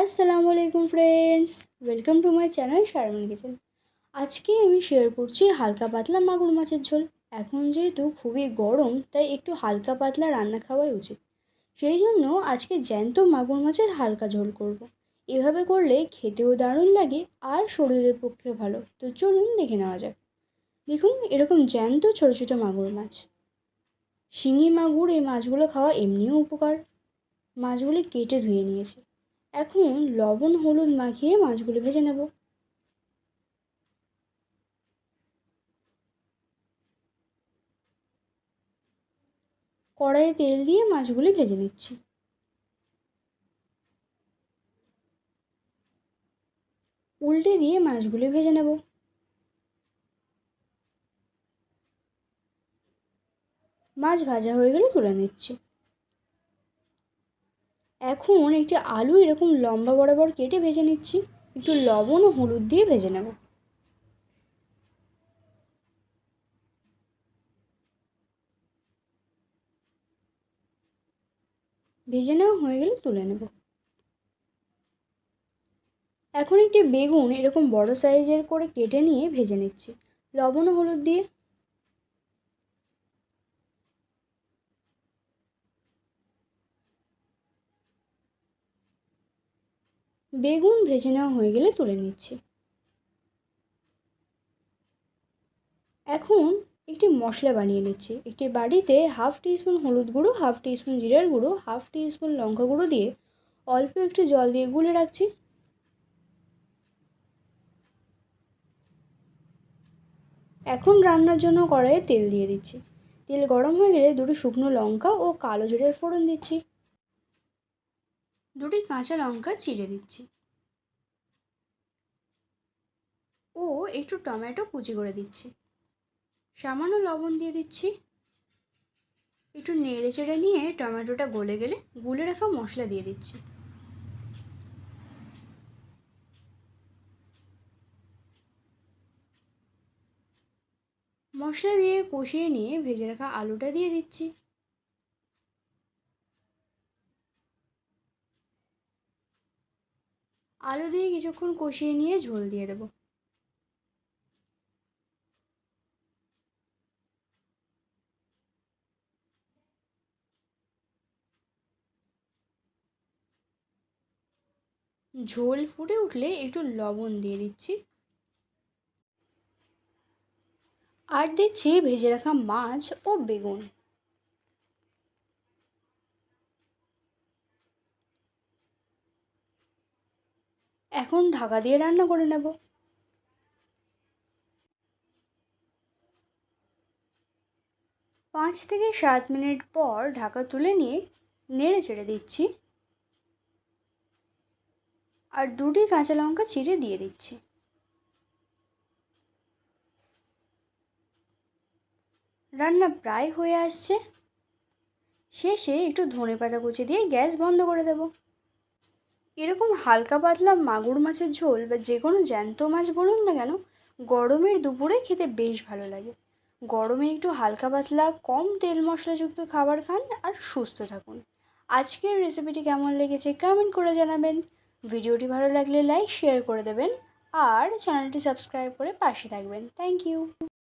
আসসালামু আলাইকুম friends, welcome to my channel Sharmin kitchen. আজকে আমি শেয়ার করছি হালকা পাতলা মাগুর মাছের ঝোল। এখন যেহেতু খুবই গরম, তাই একটু হালকা পাতলা রান্না খাওয়াই উচিত। সেই জন্য আজকে জ্যান্ত মাগুর মাছের হালকা ঝোল করব। এভাবে করলে খেতেও দারুণ লাগে আর শরীরের পক্ষেও ভালো। তো চলুন দেখে নেওয়া যাক। দেখুন, এরকম জ্যান্ত ছোটো ছোটো মাগুর মাছ, শিঙি মাগুর, এই মাছগুলো খাওয়া এমনিও উপকার। মাছগুলি কেটে ধুয়ে নিয়েছি। এখন লবণ হলুদ মাখিয়ে মাছগুলি ভেজে নেব। কড়াইয়ে তেল দিয়ে মাছগুলি ভেজে নিচ্ছি। উল্টে দিয়ে মাছগুলি ভেজে নেব। মাছ ভাজা হয়ে গেলে তুলে নিচ্ছি। এখন একটি আলু এরকম লম্বা বরাবর কেটে ভেজে নিচ্ছি। একটু লবণ ও হলুদ দিয়ে ভেজে নেব। ভেজে নেওয়া হয়ে গেলে তুলে নেব। এখন একটি বেগুন এরকম বড় সাইজের করে কেটে নিয়ে ভেজে নিচ্ছি লবণ ও হলুদ দিয়ে। বেগুন ভেজে নেওয়া হয়ে গেলে তুলে নিচ্ছি। এখন একটি মশলা বানিয়ে নিচ্ছি। একটি বাটিতে হাফ টিস্পুন হলুদ গুঁড়ো, হাফ টিস্পুন জিরার গুঁড়ো, হাফ টিস্পুন লঙ্কা গুঁড়ো দিয়ে অল্প একটু জল দিয়ে গুলে রাখছি। এখন রান্নার জন্য কড়াইয়ে তেল দিয়ে দিচ্ছি। তেল গরম হয়ে গেলে দুটো শুকনো লঙ্কা ও কালো জিরের ফোড়ন দিচ্ছি। দুটি কাঁচা লঙ্কা চিড়ে দিচ্ছি ও একটু টমেটো কুচি করে দিচ্ছি। সামান্য লবণ দিয়ে দিচ্ছি। একটু নেড়ে চেড়ে নিয়ে টমেটোটা গলে গেলে গুলে রাখা মশলা দিয়ে দিচ্ছি। মশলা দিয়ে কষিয়ে নিয়ে ভেজে রাখা আলুটা দিয়ে দিচ্ছি। আলু দিয়ে কিছুক্ষণ কষিয়ে নিয়ে ঝোল দিয়ে দেবো। ঝোল ফুটে উঠলে একটু লবণ দিয়ে দিচ্ছি আর দিচ্ছি ভেজে রাখা মাছ ও বেগুন। এখন ঢাকা দিয়ে রান্না করে নেব। 5 থেকে 7 মিনিট পর ঢাকা তুলে নিয়ে নেড়ে চেড়ে দিচ্ছি আর দুটি কাঁচা লঙ্কা চিড়ে দিয়ে দিচ্ছি। রান্না প্রায় হয়ে আসছে। শেষে একটু ধনেপাতা কুচি দিয়ে গ্যাস বন্ধ করে দেব। এরকম হালকা পাতলা মাগুর মাছের ঝোল বা যে কোনো জ্যান্ত মাছ বলুন না কেন, গরমের দুপুরে খেতে বেশ ভালো লাগে। গরমে একটু হালকা পাতলা কম তেল মশলাযুক্ত খাবার খান আর সুস্থ থাকুন। আজকের রেসিপিটি কেমন লেগেছে কমেন্ট করে জানাবেন। ভিডিওটি ভালো লাগলে লাইক শেয়ার করে দেবেন আর চ্যানেলটি সাবস্ক্রাইব করে পাশে থাকবেন। Thank you.